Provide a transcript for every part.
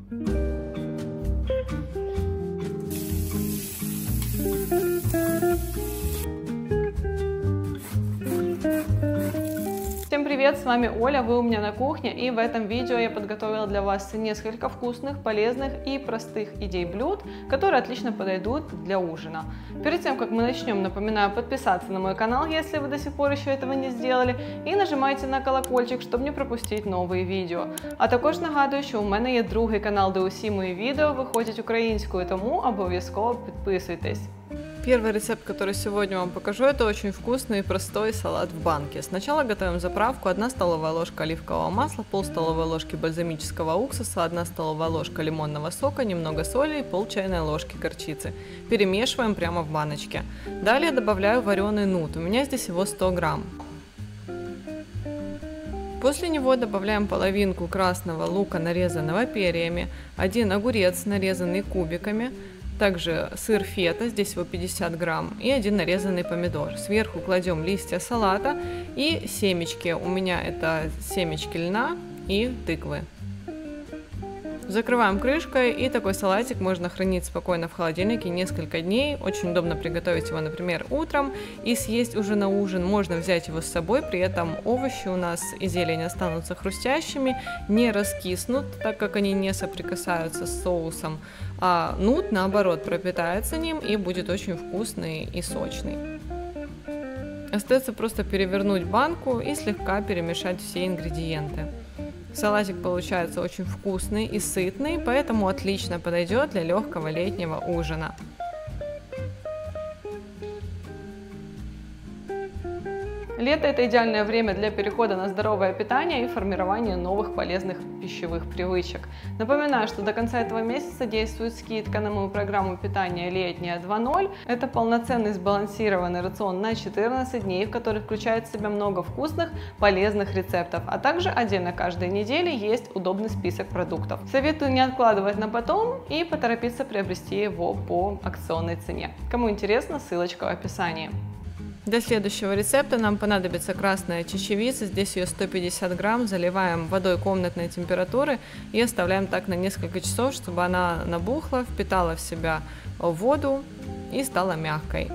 Всем привет, с вами Оля, вы у меня на кухне, и в этом видео я подготовила для вас несколько вкусных, полезных и простых идей блюд, которые отлично подойдут для ужина. Перед тем, как мы начнем, напоминаю подписаться на мой канал, если вы до сих пор еще этого не сделали, і нажимайте на колокольчик, щоб не пропустити нові відео. А також нагадую, що у мене є другий канал, де усі мої відео виходять українською, тому обов'язково підписуйтесь. Первый рецепт, который сегодня вам покажу, это очень вкусный и простой салат в банке. Сначала готовим заправку: 1 столовая ложка оливкового масла, пол столовой ложки бальзамического уксуса, 1 столовая ложка лимонного сока, немного соли и пол чайной ложки горчицы. Перемешиваем прямо в баночке. Далее добавляю вареный нут, у меня здесь его 100 грамм. После него добавляем половинку красного лука, нарезанного перьями, 1 огурец, нарезанный кубиками, также сыр фета, здесь его 50 грамм, и 1 нарезанный помидор. Сверху кладем листья салата и семечки. У меня это семечки льна и тыквы. Закрываем крышкой, и такой салатик можно хранить спокойно в холодильнике несколько дней. Очень удобно приготовить его, например, утром и съесть уже на ужин. Можно взять его с собой, при этом овощи у нас и зелень останутся хрустящими, не раскиснут, так как они не соприкасаются с соусом, а нут, наоборот, пропитается ним и будет очень вкусный и сочный. Остается просто перевернуть банку и слегка перемешать все ингредиенты. Салатик получается очень вкусный и сытный, поэтому отлично подойдет для легкого летнего ужина. Лето – это идеальное время для перехода на здоровое питание и формирования новых полезных пищевых привычек. Напоминаю, что до конца этого месяца действует скидка на мою программу питания «Летняя 2.0». Это полноценный сбалансированный рацион на 14 дней, в который включает в себя много вкусных, полезных рецептов, а также отдельно каждой неделе есть удобный список продуктов. Советую не откладывать на потом и поторопиться приобрести его по акционной цене. Кому интересно, ссылочка в описании. Для следующего рецепта нам понадобится красная чечевица, здесь ее 150 грамм, заливаем водой комнатной температуры и оставляем так на несколько часов, чтобы она набухла, впитала в себя воду и стала мягкой.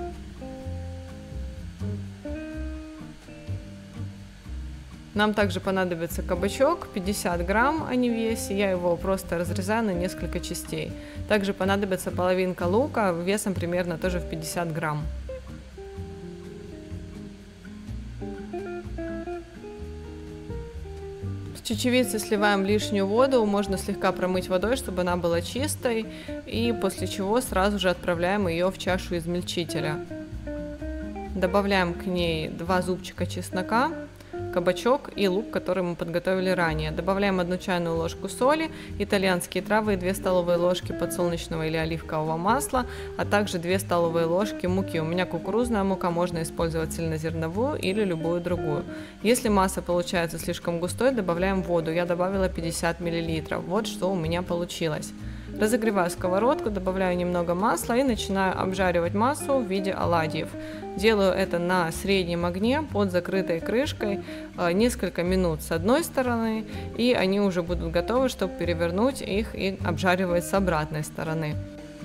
Нам также понадобится кабачок, 50 грамм, а не весь, я его просто разрезаю на несколько частей. Также понадобится половинка лука, весом примерно тоже в 50 грамм. С чечевицы сливаем лишнюю воду, можно слегка промыть водой, чтобы она была чистой, и после чего сразу же отправляем ее в чашу измельчителя. Добавляем к ней 2 зубчика чеснока, кабачок и лук, который мы подготовили ранее. Добавляем 1 чайную ложку соли, итальянские травы и 2 столовые ложки подсолнечного или оливкового масла, а также 2 столовые ложки муки. У меня кукурузная мука, можно использовать цельнозерновую или любую другую. Если масса получается слишком густой, добавляем воду. Я добавила 50 мл. Вот что у меня получилось. Разогреваю сковородку, добавляю немного масла и начинаю обжаривать массу в виде оладьев. Делаю это на среднем огне под закрытой крышкой несколько минут с одной стороны, и они уже будут готовы, чтобы перевернуть их и обжаривать с обратной стороны.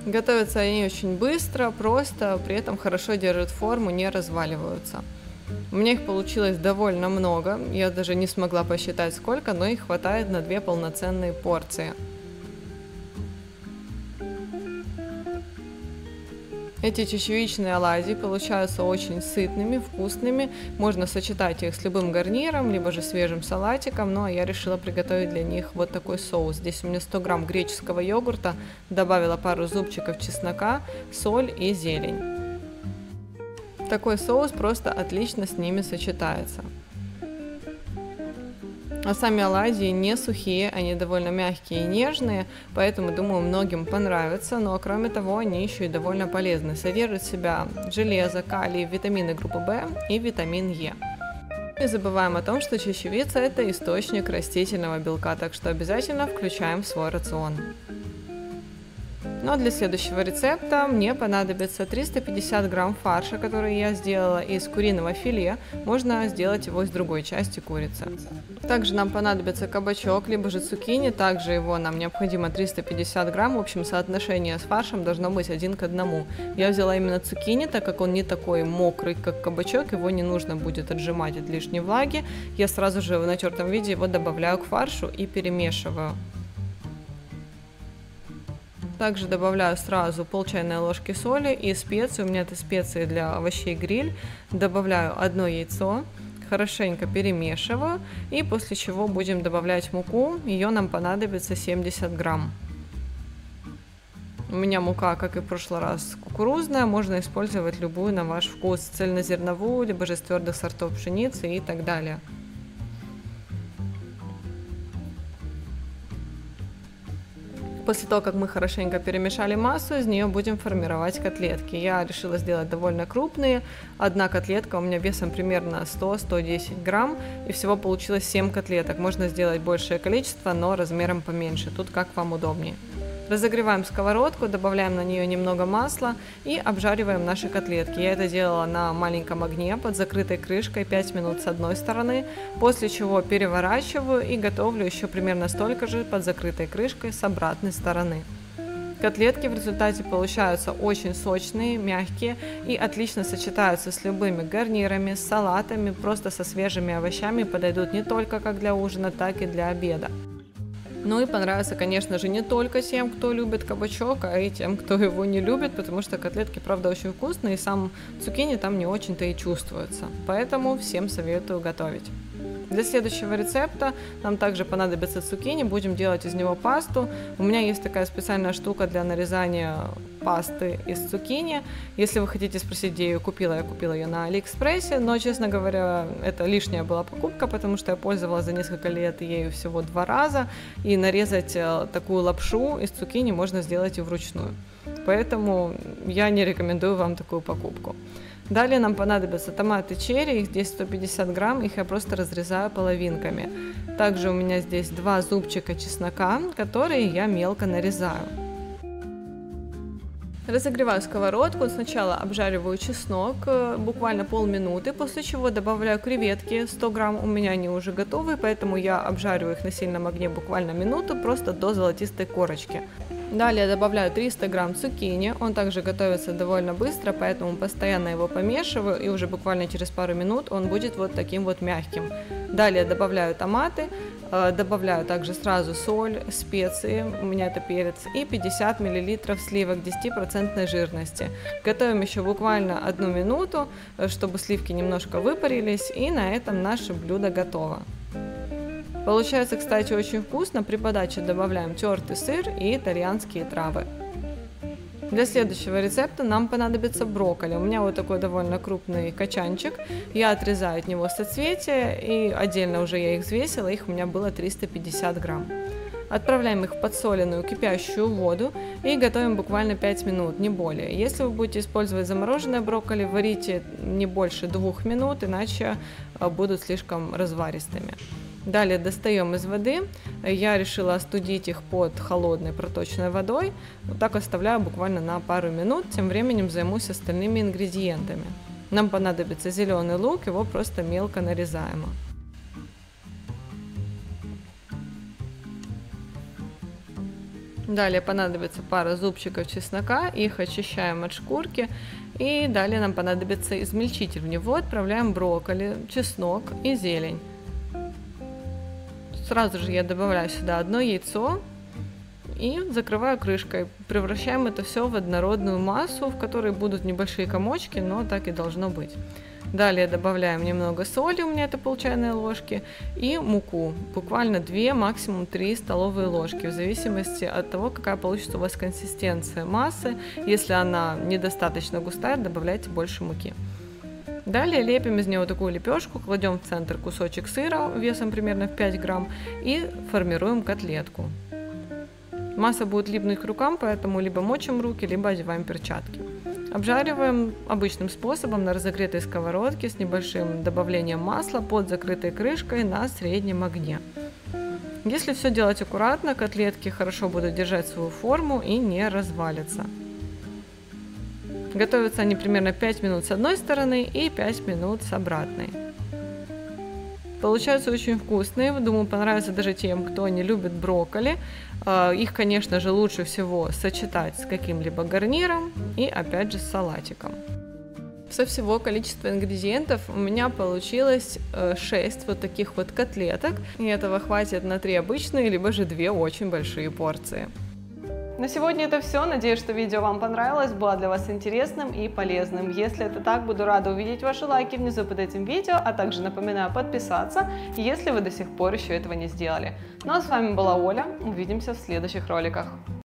Готовятся они очень быстро, просто, при этом хорошо держат форму, не разваливаются. У меня их получилось довольно много, я даже не смогла посчитать сколько, но их хватает на 2 полноценные порции. Эти чечевичные оладьи получаются очень сытными, вкусными, можно сочетать их с любым гарниром, либо же свежим салатиком, но я решила приготовить для них вот такой соус. Здесь у меня 100 грамм греческого йогурта, добавила пару зубчиков чеснока, соль и зелень. Такой соус просто отлично с ними сочетается. А сами оладьи не сухие, они довольно мягкие и нежные, поэтому, думаю, многим понравится. Но кроме того, они еще и довольно полезны. Содержат в себя железо, калий, витамины группы В и витамин Е. Не забываем о том, что чечевица – это источник растительного белка, так что обязательно включаем в свой рацион. Но для следующего рецепта мне понадобится 350 грамм фарша, который я сделала из куриного филе. Можно сделать его из другой части курицы. Также нам понадобится кабачок, либо же цукини. Также его нам необходимо 350 грамм. В общем, соотношение с фаршем должно быть 1 к 1. Я взяла именно цукини, так как он не такой мокрый, как кабачок. Его не нужно будет отжимать от лишней влаги. Я сразу же в натертом виде его добавляю к фаршу и перемешиваю. Также добавляю сразу пол чайной ложки соли и специи. У меня это специи для овощей гриль. Добавляю 1 яйцо, хорошенько перемешиваю. И после чего будем добавлять муку. Ее нам понадобится 70 грамм. У меня мука, как и в прошлый раз, кукурузная. Можно использовать любую на ваш вкус. Цельнозерновую, либо же из твердых сортов пшеницы и так далее. После того, как мы хорошенько перемешали массу, из нее будем формировать котлетки. Я решила сделать довольно крупные. Одна котлетка у меня весом примерно 100-110 грамм. И всего получилось 7 котлеток. Можно сделать большее количество, но размером поменьше. Тут как вам удобнее. Разогреваем сковородку, добавляем на нее немного масла и обжариваем наши котлетки. Я это делала на маленьком огне под закрытой крышкой 5 минут с одной стороны, после чего переворачиваю и готовлю еще примерно столько же под закрытой крышкой с обратной стороны. Котлетки в результате получаются очень сочные, мягкие и отлично сочетаются с любыми гарнирами, с салатами, просто со свежими овощами, подойдут не только как для ужина, так и для обеда. Ну и понравится, конечно же, не только тем, кто любит кабачок, а и тем, кто его не любит, потому что котлетки, правда, очень вкусные, и сам цукини там не очень-то и чувствуется. Поэтому всем советую готовить. Для следующего рецепта нам также понадобится цукини, будем делать из него пасту. У меня есть такая специальная штука для нарезания пасты из цукини. Если вы хотите спросить, где я ее купила, я купила ее на Алиэкспрессе, но, честно говоря, это лишняя была покупка, потому что я пользовалась за несколько лет ею всего 2 раза, и нарезать такую лапшу из цукини можно сделать и вручную. Поэтому я не рекомендую вам такую покупку. Далее нам понадобятся томаты черри, их здесь 150 грамм, их я просто разрезаю половинками. Также у меня здесь 2 зубчика чеснока, которые я мелко нарезаю. Разогреваю сковородку, сначала обжариваю чеснок буквально полминуты, после чего добавляю креветки 100 грамм, у меня они уже готовы, поэтому я обжариваю их на сильном огне буквально минуту, просто до золотистой корочки. Далее добавляю 300 грамм цукини, он также готовится довольно быстро, поэтому постоянно его помешиваю, и уже буквально через пару минут он будет вот таким вот мягким. Далее добавляю томаты, добавляю также сразу соль, специи, у меня это перец, и 50 мл сливок 10% жирности. Готовим еще буквально 1 минуту, чтобы сливки немножко выпарились, и на этом наше блюдо готово. Получается, кстати, очень вкусно. При подаче добавляем тертый сыр и итальянские травы. Для следующего рецепта нам понадобится брокколи. У меня вот такой довольно крупный качанчик. Я отрезаю от него соцветия, и отдельно уже я их взвесила, их у меня было 350 грамм. Отправляем их в подсоленную кипящую воду и готовим буквально 5 минут, не более. Если вы будете использовать замороженное брокколи, варите не больше 2 минут, иначе будут слишком разваристыми. Далее достаем из воды, я решила остудить их под холодной проточной водой, вот так оставляю буквально на пару минут, тем временем займусь остальными ингредиентами. Нам понадобится зеленый лук, его просто мелко нарезаем. Далее понадобится пара зубчиков чеснока, их очищаем от шкурки. И далее нам понадобится измельчитель, в него отправляем брокколи, чеснок и зелень. Сразу же я добавляю сюда 1 яйцо и закрываю крышкой. Превращаем это все в однородную массу, в которой будут небольшие комочки, но так и должно быть. Далее добавляем немного соли, у меня это пол чайной ложки, и муку, буквально 2, максимум 3 столовые ложки, в зависимости от того, какая получится у вас консистенция массы. Если она недостаточно густая, добавляйте больше муки. Далее лепим из него такую лепешку, кладем в центр кусочек сыра весом примерно в 5 грамм и формируем котлетку. Масса будет липнуть к рукам, поэтому либо мочим руки, либо одеваем перчатки. Обжариваем обычным способом на разогретой сковородке с небольшим добавлением масла под закрытой крышкой на среднем огне. Если все делать аккуратно, котлетки хорошо будут держать свою форму и не развалятся. Готовятся они примерно 5 минут с одной стороны и 5 минут с обратной. Получаются очень вкусные, думаю, понравятся даже тем, кто не любит брокколи. Их, конечно же, лучше всего сочетать с каким-либо гарниром и, опять же, с салатиком. Со всего количества ингредиентов у меня получилось 6 вот таких вот котлеток. И этого хватит на 3 обычные, либо же 2 очень большие порции. На сегодня это все. Надеюсь, что видео вам понравилось, было для вас интересным и полезным. Если это так, буду рада увидеть ваши лайки внизу под этим видео, а также напоминаю подписаться, если вы до сих пор еще этого не сделали. Ну а с вами была Оля. Увидимся в следующих роликах.